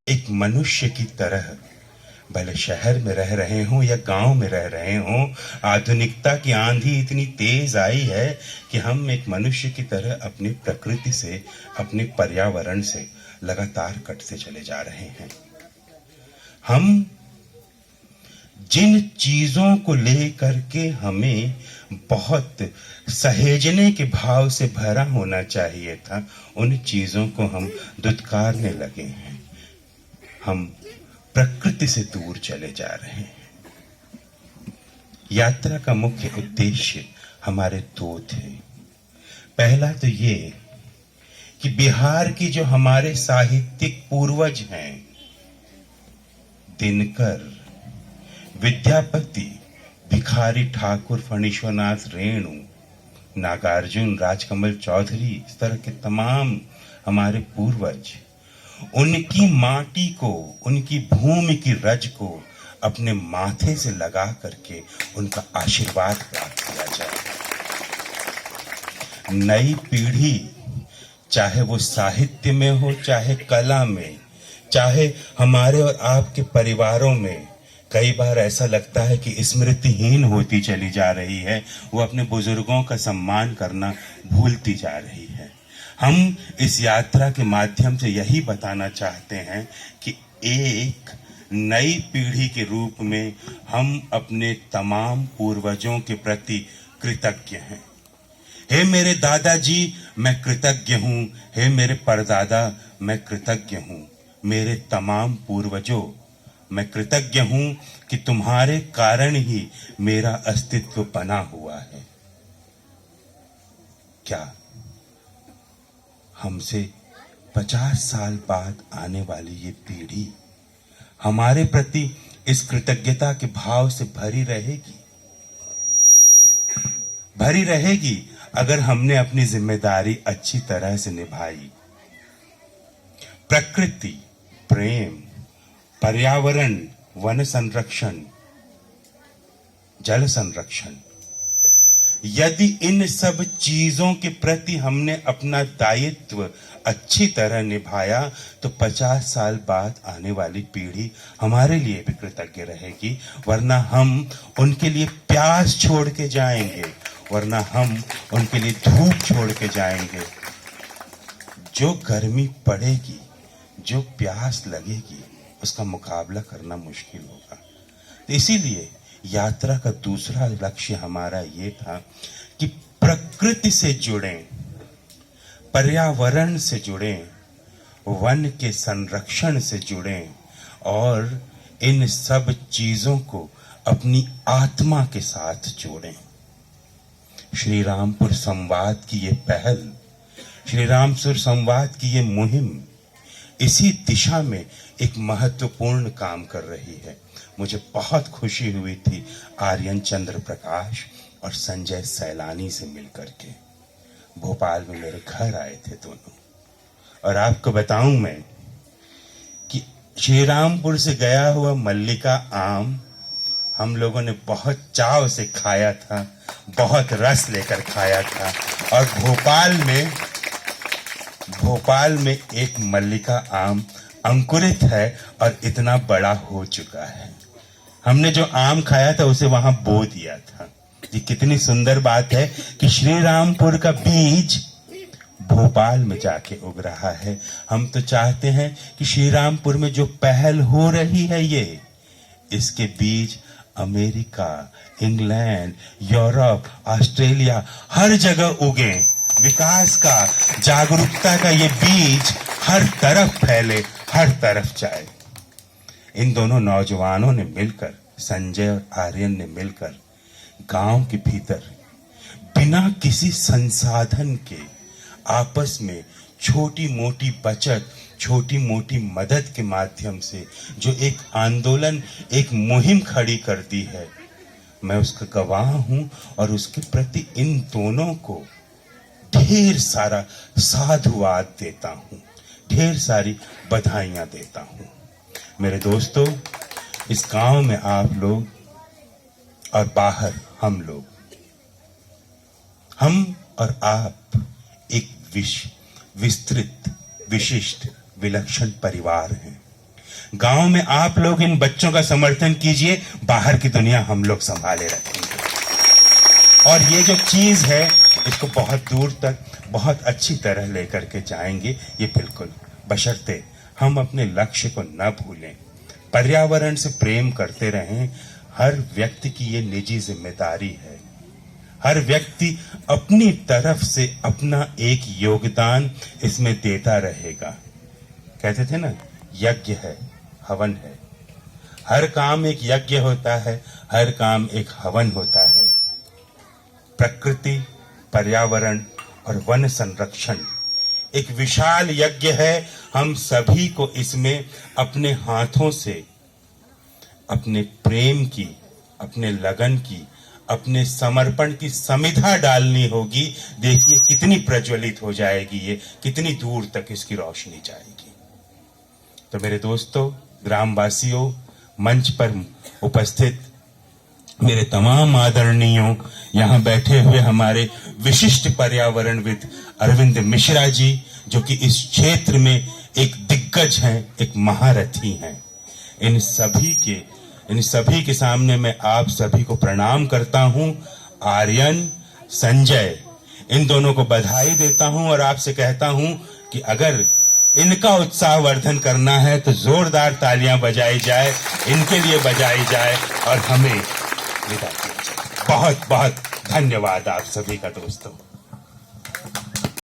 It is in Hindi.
एक मनुष्य की तरह, भले शहर में रह रहे हों या गांव में रह रहे हों, आधुनिकता की आंधी इतनी तेज आई है कि हम एक मनुष्य की तरह अपनी प्रकृति से, अपने पर्यावरण से लगातार कटते चले जा रहे हैं। हम जिन चीजों को लेकर के हमें बहुत सहेजने के भाव से भरा होना चाहिए था, उन चीजों को हम दुत्कारने लगे हैं। हम प्रकृति से दूर चले जा रहे हैं। यात्रा का मुख्य उद्देश्य हमारे दो थे। पहला तो ये कि बिहार की जो हमारे साहित्यिक पूर्वज हैं, दिनकर, विद्यापति, भिखारी ठाकुर, फणीश्वरनाथ रेणु, नागार्जुन, राजकमल चौधरी, इस तरह के तमाम हमारे पूर्वज, उनकी माटी को, उनकी भूमि की रज को अपने माथे से लगा करके उनका आशीर्वाद प्राप्त किया जाए। नई पीढ़ी, चाहे वो साहित्य में हो, चाहे कला में, चाहे हमारे और आपके परिवारों में, कई बार ऐसा लगता है कि स्मृतिहीन होती चली जा रही है। वो अपने बुजुर्गों का सम्मान करना भूलती जा रही है। हम इस यात्रा के माध्यम से यही बताना चाहते हैं कि एक नई पीढ़ी के रूप में हम अपने तमाम पूर्वजों के प्रति कृतज्ञ हैं। हे मेरे दादाजी, मैं कृतज्ञ हूँ। हे मेरे परदादा, मैं कृतज्ञ हूँ। मेरे तमाम पूर्वजों, मैं कृतज्ञ हूं कि तुम्हारे कारण ही मेरा अस्तित्व बना हुआ है। क्या हमसे 50 साल बाद आने वाली ये पीढ़ी हमारे प्रति इस कृतज्ञता के भाव से भरी रहेगी? भरी रहेगी अगर हमने अपनी जिम्मेदारी अच्छी तरह से निभाई। प्रकृति, प्रेम, पर्यावरण, वन संरक्षण, जल संरक्षण, यदि इन सब चीजों के प्रति हमने अपना दायित्व अच्छी तरह निभाया तो 50 साल बाद आने वाली पीढ़ी हमारे लिए भी कृतज्ञ रहेगी। वरना हम उनके लिए प्यास छोड़ के जाएंगे, वरना हम उनके लिए धूप छोड़ के जाएंगे। जो गर्मी पड़ेगी, जो प्यास लगेगी, उसका मुकाबला करना मुश्किल होगा। तो इसीलिए यात्रा का दूसरा लक्ष्य हमारा ये था कि प्रकृति से जुड़ें, पर्यावरण से जुड़ें, वन के संरक्षण से जुड़ें और इन सब चीजों को अपनी आत्मा के साथ जोड़ें। श्री रामपुर संवाद की ये पहल, श्री रामपुर संवाद की ये मुहिम इसी दिशा में एक महत्वपूर्ण काम कर रही है। मुझे बहुत खुशी हुई थी आर्यन चंद्र प्रकाश और संजय सैलानी से मिलकर के। भोपाल में मेरे घर आए थे दोनों। और आपको बताऊं मैं कि श्रीरामपुर से गया हुआ मल्लिका आम हम लोगों ने बहुत चाव से खाया था, बहुत रस लेकर खाया था। और भोपाल में एक मल्लिका आम अंकुरित है और इतना बड़ा हो चुका है। हमने जो आम खाया था उसे वहां बो दिया था। ये कितनी सुंदर बात है कि श्री रामपुर का बीज भोपाल में जाके उग रहा है। हम तो चाहते हैं कि श्री रामपुर में जो पहल हो रही है ये, इसके बीज अमेरिका, इंग्लैंड, यूरोप, ऑस्ट्रेलिया हर जगह उगे। विकास का, जागरूकता का ये बीज हर तरफ फैले, हर तरफ जाए। इन दोनों नौजवानों ने मिलकर, संजय और आर्यन ने मिलकर गांव के भीतर बिना किसी संसाधन के आपस में छोटी मोटी बचत, छोटी मोटी मदद के माध्यम से जो एक आंदोलन, एक मुहिम खड़ी कर दी है, मैं उसका गवाह हूं और उसके प्रति इन दोनों को ढेर सारा साधुवाद देता हूं, ढेर सारी बधाइयां देता हूं। मेरे दोस्तों, इस गांव में आप लोग और बाहर हम लोग, हम और आप एक विस्तृत, विशिष्ट, विलक्षण परिवार हैं। गांव में आप लोग इन बच्चों का समर्थन कीजिए, बाहर की दुनिया हम लोग संभाले रखेंगे। और ये जो चीज है इसको बहुत दूर तक बहुत अच्छी तरह लेकर के जाएंगे, ये बिल्कुल, बशर्ते हम अपने लक्ष्य को न भूलें, पर्यावरण से प्रेम करते रहें। हर व्यक्ति की ये निजी जिम्मेदारी है, हर व्यक्ति अपनी तरफ से अपना एक योगदान इसमें देता रहेगा। कहते थे ना, यज्ञ है, हवन है, हर काम एक यज्ञ होता है, हर काम एक हवन होता है। प्रकृति, पर्यावरण और वन संरक्षण एक विशाल यज्ञ है। हम सभी को इसमें अपने हाथों से अपने प्रेम की, अपने लगन की, अपने समर्पण की समिधा डालनी होगी। देखिए कितनी प्रज्वलित हो जाएगी ये, कितनी दूर तक इसकी रोशनी जाएगी। तो मेरे दोस्तों, ग्रामवासियों, मंच पर उपस्थित मेरे तमाम आदरणीयों, यहाँ बैठे हुए हमारे विशिष्ट पर्यावरणविद अरविंद मिश्रा जी, जो कि इस क्षेत्र में एक दिग्गज हैं, एक महारथी हैं, इन सभी के सामने मैं आप सभी को प्रणाम करता हूं। आर्यन, संजय, इन दोनों को बधाई देता हूं और आपसे कहता हूं कि अगर इनका उत्साहवर्धन करना है तो जोरदार तालियां बजाई जाए, इनके लिए बजाई जाए और हमें विदा किया जाए। बहुत बहुत धन्यवाद आप सभी का दोस्तों।